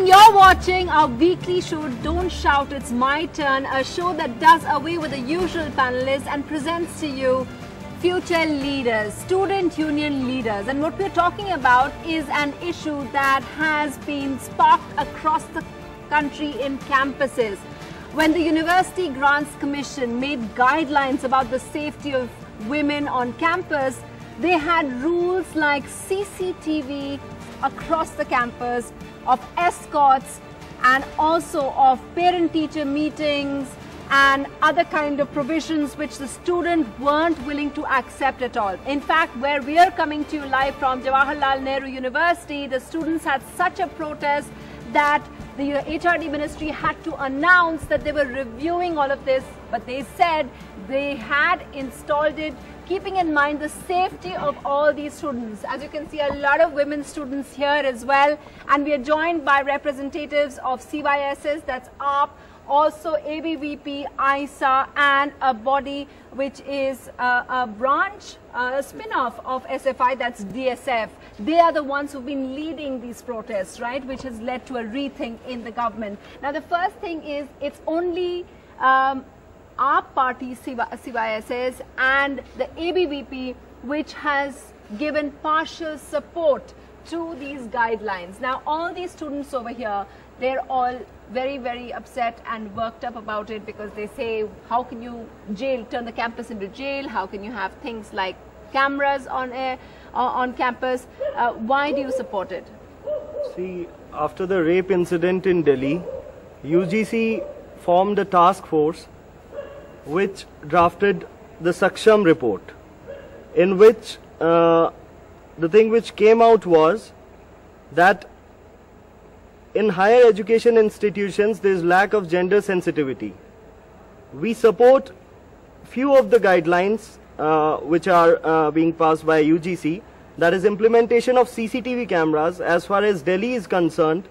morning. You're watching our weekly show, Don't Shout, It's My Turn, a show that does away with the usual panelists and presents to you future leaders, student union leaders. And what we're talking about is an issue that has been sparked across the country in campuses. When the University Grants Commission made guidelines about the safety of women on campus, they had rules like CCTV across the campus, of escorts, and also of parent-teacher meetings and other kind of provisions which the students weren't willing to accept at all. In fact, where we are coming to you live from Jawaharlal Nehru University, the students had such a protest that the HRD ministry had to announce that they were reviewing all of this, but they said they had installed it keeping in mind the safety of all these students. As you can see, a lot of women students here as well, and we are joined by representatives of CYSS, that's ARP, also ABVP, ISA, and a body which is a branch, a spin-off of SFI, that's DSF. They are the ones who've been leading these protests, right, which has led to a rethink in the government. Now, the first thing is it's only our party, CYSS, and the ABVP, which has given partial support to these guidelines. Now, all these students over here, they're all very, very upset and worked up about it because they say, how can you turn the campus into jail? How can you have things like cameras on campus? Why do you support it? See, after the rape incident in Delhi, UGC formed a task force which drafted the Saksham report, in which the thing which came out was that in higher education institutions there is lack of gender sensitivity. We support few of the guidelines which are being passed by UGC, that is implementation of CCTV cameras as far as Delhi is concerned.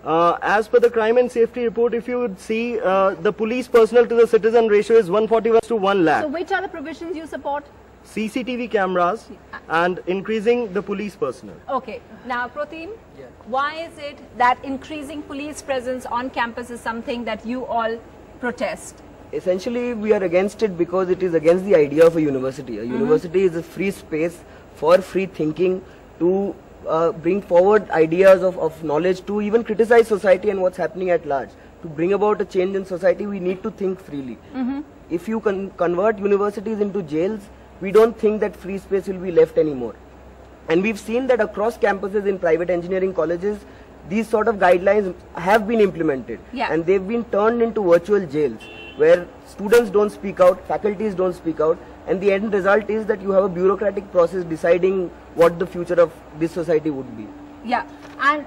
As per the crime and safety report, if you would see, the police personnel to the citizen ratio is 141 to 1 lakh. So which are the provisions you support? CCTV cameras and increasing the police personnel. Okay. Now, Protim, why is it that increasing police presence on campus is something that you all protest? Essentially, we are against it because it is against the idea of a university. A university is a free space for free thinking, to bring forward ideas of knowledge, to even criticize society and what's happening at large. To bring about a change in society, we need to think freely. If you convert universities into jails, we don't think that free space will be left anymore. And we've seen that across campuses in private engineering colleges, these sort of guidelines have been implemented. And they've been turned into virtual jails, where students don't speak out, faculties don't speak out, and the end result is that you have a bureaucratic process deciding what the future of this society would be. Yeah, and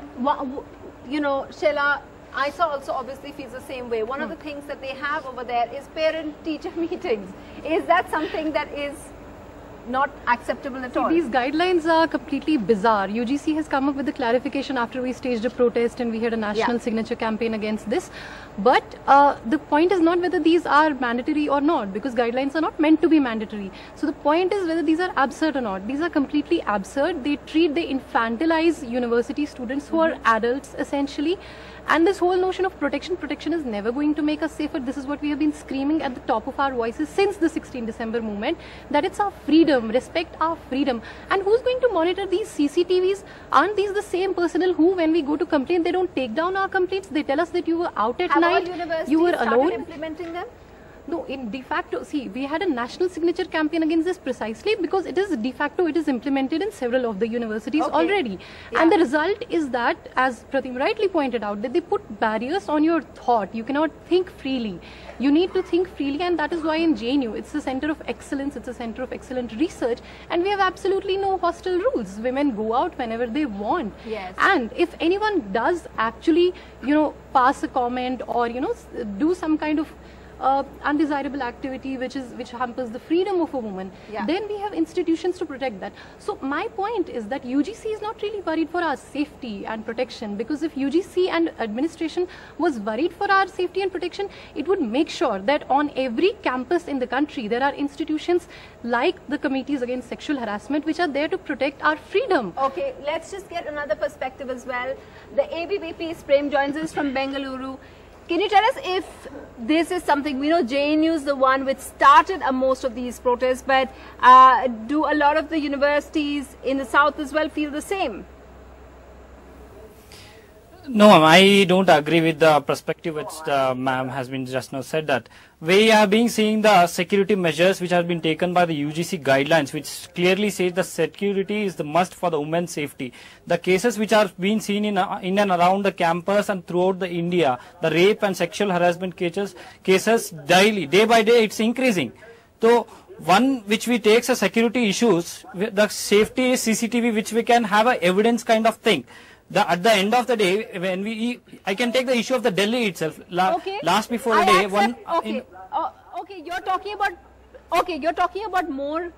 you know, Sheila, ISA also obviously feels the same way. One of the things that they have over there is parent-teacher meetings. Is that something that is not acceptable at all? These guidelines are completely bizarre. UGC has come up with a clarification after we staged a protest and we had a national signature campaign against this. But the point is not whether these are mandatory or not, because guidelines are not meant to be mandatory. So the point is whether these are absurd or not. These are completely absurd. They infantilize university students who are adults essentially. And this whole notion of protection is never going to make us safer. This is what we have been screaming at the top of our voices since the 16 December movement, that it's our freedom, respect our freedom. And who's going to monitor these CCTVs? Aren't these the same personnel who, when we go to complain, they don't take down our complaints? They tell us that you were out at night, you were alone. Implementing them? No, in de facto, see, we had a national signature campaign against this precisely because it is de facto, it is implemented in several of the universities already. And the result is that, as Pratim rightly pointed out, that they put barriers on your thought. You cannot think freely. You need to think freely, and that is why in JNU, it's a center of excellence, it's a center of excellent research, and we have absolutely no hostile rules. Women go out whenever they want. And if anyone does actually, pass a comment or, do some kind of undesirable activity which hampers the freedom of a woman, then we have institutions to protect that. So my point is that UGC is not really worried for our safety and protection, because if UGC and administration was worried for our safety and protection, it would make sure that on every campus in the country there are institutions like the committees against sexual harassment which are there to protect our freedom. Okay, let's just get another perspective as well. The ABVP Prem joins us from Bengaluru. Can you tell us if this is something, we know JNU is the one which started most of these protests, but do a lot of the universities in the south as well feel the same? No, I don't agree with the perspective which ma'am has been just now said, that we have been seeing the security measures which have been taken by the UGC guidelines, which clearly says the security is the must for the women's safety. The cases which are being seen in and around the campus and throughout the India, the rape and sexual harassment cases daily, day by day, it's increasing. So one which we takes as security issues, the safety is CCTV, which we can have a evidence kind of thing. At the end of the day, when I can take the issue of the Delhi itself. Last before a day, you're talking about more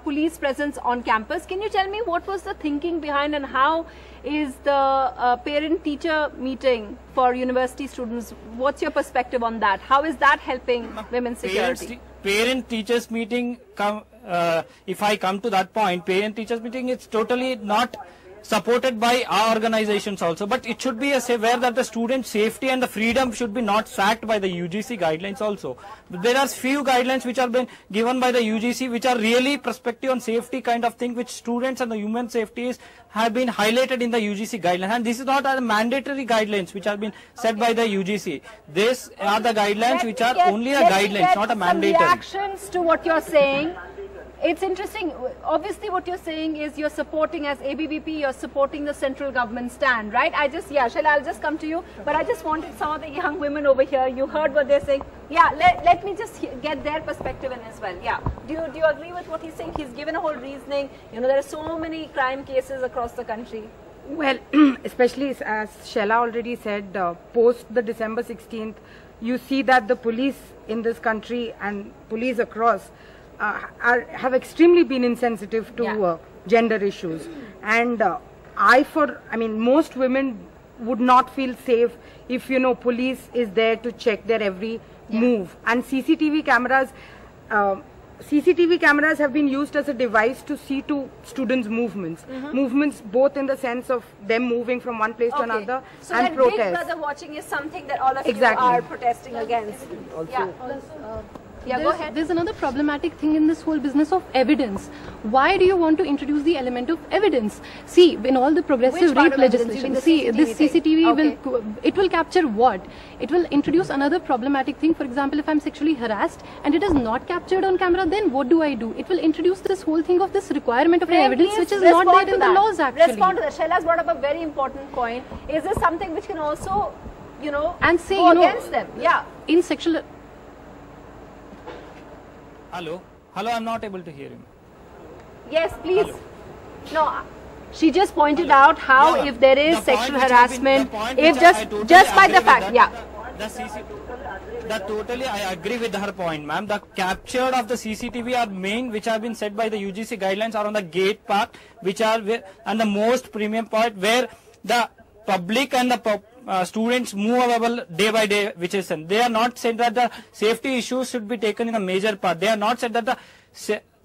police presence on campus. Can you tell me what was the thinking behind, and how is the parent-teacher meeting for university students? What's your perspective on that? How is that helping women's security? Parent-teachers meeting, if I come to that point, parent-teachers meeting, it's totally not supported by our organizations also, but it should be where that the student safety and the freedom should be not sacked by the UGC guidelines also. But there are few guidelines which are been given by the UGC which are really perspective on safety kind of thing, which students and the human safety have been highlighted in the UGC guidelines, and this is not a mandatory guidelines which have been set by the UGC. These are the guidelines which are only a guidelines, not a mandatory. Reactions to what you're saying. It's interesting. Obviously, what you're saying is you're supporting, as ABVP, you're supporting the central government stand, right? Shaila, I'll just come to you. But I just wanted some of the young women over here. You heard what they're saying. Yeah, let me just get their perspective in as well. Yeah. Do you agree with what he's saying? He's given a whole reasoning. You know, there are so many crime cases across the country. Well, especially as Shaila already said, post the December 16th, you see that the police in this country and police across have extremely been insensitive to gender issues, and most women would not feel safe if police is there to check their every move. And CCTV cameras have been used as a device to see to students' movements, both in the sense of them moving from one place to another, so and that protest. Big Brother watching is something that all of you are protesting against. Go ahead. There's another problematic thing in this whole business of evidence. Why do you want to introduce the element of evidence? See, in all the progressive rape legislation, see, this CCTV will capture what? It will introduce another problematic thing. For example, if I'm sexually harassed and it is not captured on camera, then what do? It will introduce this whole thing of this requirement of evidence, which is not there in the laws actually. Respond to that. Shaila's brought up a very important point. Is this something which can also, and say, go against them? Yeah. In sexual... Hello, I'm not able to hear him. Yes, please. Hello. No, she just pointed out how if there is sexual harassment, if just by the fact, Totally, I agree with her point, ma'am. The capture of the CCTV are main, which have been set by the UGC guidelines, are on the gate part, which are and the most premium part where the public and the students movable day by day, which is they are not said that the safety issues should be taken in a major part. They are not said that the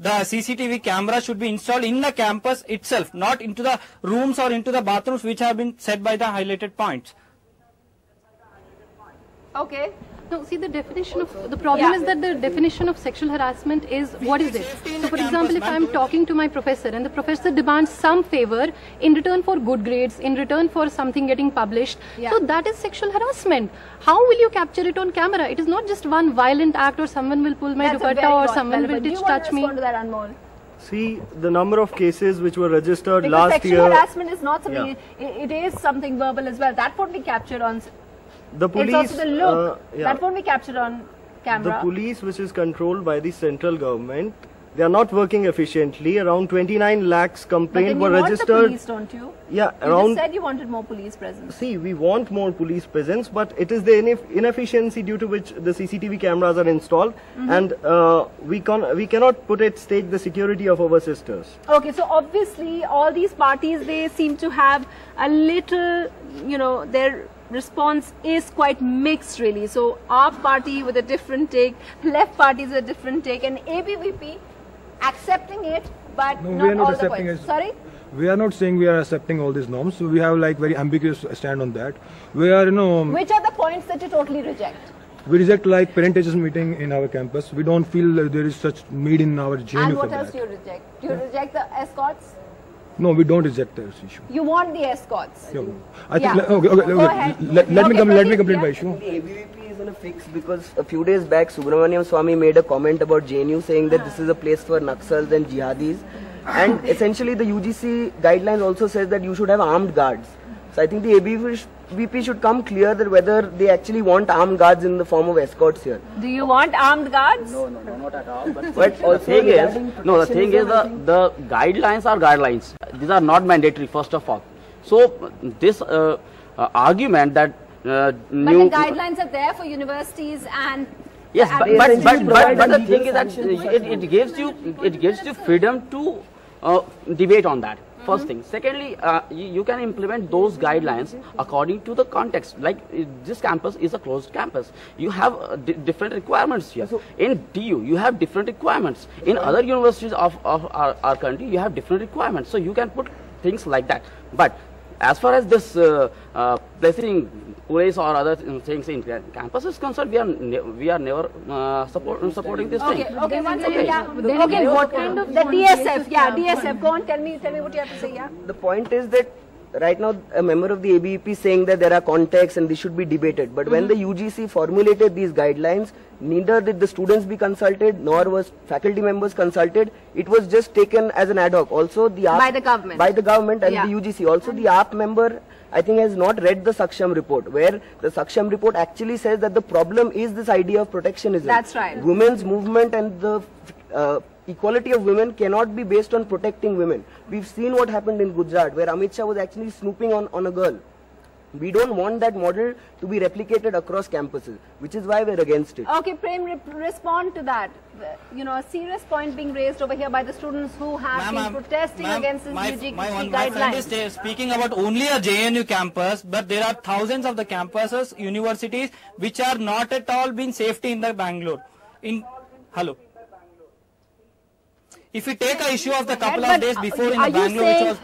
CCTV camera should be installed in the campus itself, not into the rooms or into the bathrooms, which have been set by the highlighted points. Okay. No, see, the definition of the problem is that the definition of sexual harassment is what is it? So, for example, if I am talking to my professor and the professor demands some favor in return for good grades, in return for something getting published, so that is sexual harassment. How will you capture it on camera? It is not just one violent act, or someone will pull my dupatta, or someone will touch me. To that, Anmol? See, the number of cases which were registered because last year. Sexual harassment is not something. It is something verbal as well. That would be captured on. The police, it's also the look that won't be captured on camera. The police, which is controlled by the central government, They are not working efficiently. Around 29 lakhs complaints were registered. But then you want the police, don't you? Yeah, You just said you wanted more police presence. See, we want more police presence, but it is the inefficiency due to which the CCTV cameras are installed, and we cannot put at stake the security of our sisters. Okay, so obviously all these parties, they seem to have a little, you know, their response is quite mixed really. So our party with a different take, left parties with a different take, and ABVP accepting it, but No, not we are not all the accepting points. it. Sorry? We are not saying we are accepting all these norms. So we have like very ambiguous stand on that. We are, Which are the points that you totally reject? we reject like parent-teachers meeting in our campus. We don't feel there is such need in our JNU And for what else that. do you reject? Do you reject the escorts? No, we don't reject this issue. You want the escorts? Yeah. I think, Yeah. okay, Go ahead. let me Okay, complete yeah. my issue. The ABVP is in a fix because a few days back Subramaniam Swamy made a comment about JNU saying that this is a place for Naxals and jihadis, and essentially the UGC guidelines also says that you should have armed guards. So I think the ABVP should come clear that whether they actually want armed guards in the form of escorts here. Do you want armed guards? No, not at all. But The thing is, the guidelines are guidelines. These are not mandatory, first of all. So this argument that But the guidelines are there for universities and yes, and but the thing is that it gives you freedom to debate on that. First thing. Secondly, you can implement those guidelines according to the context. Like this campus is a closed campus. You have different requirements here. In DU, you have different requirements. In other universities of our country, you have different requirements. So you can put things like that. But as far as this placing police or other things in campus is concerned, we are never supporting this thing. Okay, one second, yeah. Okay, what kind of the DSF? Yeah, DSF. Go on, tell me what you have to say. Yeah. the point is that right now a member of the ABVP is saying that there are contexts and they should be debated. But when the UGC formulated these guidelines, neither did the students be consulted nor was faculty members consulted. It was just taken as an ad hoc. Also, the AAP, By the government. by the government and Yeah. the UGC. Also, the AAP member, I think, has not read the Saksham report, where the Saksham report actually says that the problem is this idea of protectionism. That's right. Women's movement and the equality of women cannot be based on protecting women. We've seen what happened in Gujarat, where Amit Shah was actually snooping on a girl. We don't want that model to be replicated across campuses, which is why we're against it. Okay, Prem, respond to that. You know, a serious point being raised over here by the students who have been protesting against this UGC My friend is guidelines. speaking about only a JNU campus, but there are thousands of the campuses, universities, which are not at all being safety in the Bangalore. Hello. If we take a issue of the couple of days before in the Bangalore, which was...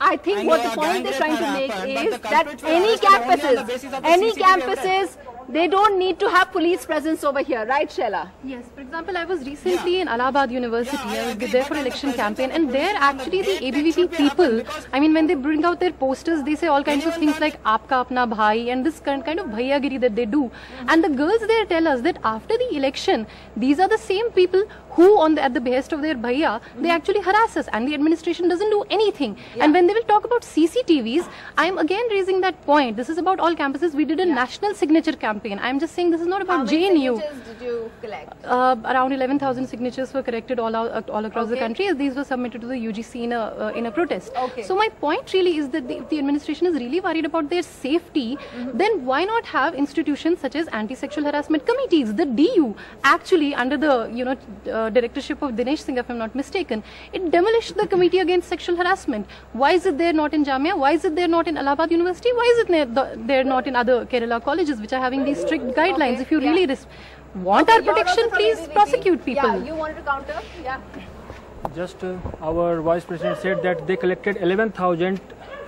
I think what the point they're trying to make is that any campuses, they don't need to have police presence over here, right, Shela? Yes, for example, I was recently in Allahabad University. I was there for election campaign, and there actually the ABVP people, I mean, when they bring out their posters, they say all kinds of things like "Aapka apna bhai" and this kind of bhaiyagiri that they do. And the girls there tell us that after the election, these are the same people who, at the behest of their bhaiya, they actually harass us, and the administration doesn't do anything. And when they will talk about CCTVs, I am again raising that point. This is about all campuses. We did a national signature campaign. I am just saying this is not about JNU. How many signatures did you collect? Around 11,000 signatures were collected all across the country, as these were submitted to the UGC in a protest. Okay. So my point really is that if the administration is really worried about their safety, then why not have institutions such as anti-sexual harassment committees? The DU actually, under the directorship of Dinesh Singh, if I'm not mistaken, it demolished the committee against sexual harassment. Why is it there not in Jamia? Why is it there not in Allahabad University? Why is it there not in other Kerala colleges which are having these strict guidelines? Okay, If you really want our protection, please prosecute people. Yeah, you wanted to counter? Yeah. Just our vice president said that they collected 11,000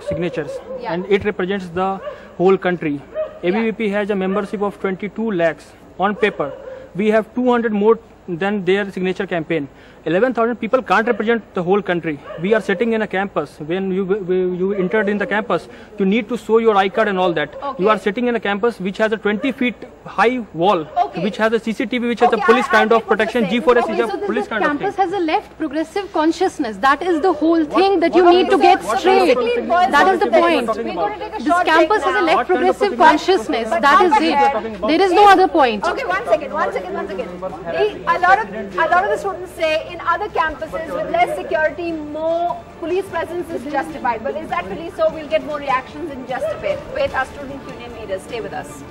signatures, Yeah. and it represents the whole country. ABVP has a membership of 22 lakhs on paper. We have 200 more than their signature campaign. 11,000 people can't represent the whole country. We are sitting in a campus. When you entered in the campus, you need to show your I card and all that. Okay. You are sitting in a campus which has a 20 feet high wall. which has a CCTV, which has a police kind of protection. G4S is a police kind of thing. Campus has a left progressive consciousness. That is the whole thing that you need to get straight. That is the point. This campus has a left progressive consciousness. That is it. There is no other point. Okay, one second. A lot of the students say in other campuses with less security, more police presence is justified. But is that really so? We'll get more reactions in just a bit. Wait, our student union leaders, stay with us.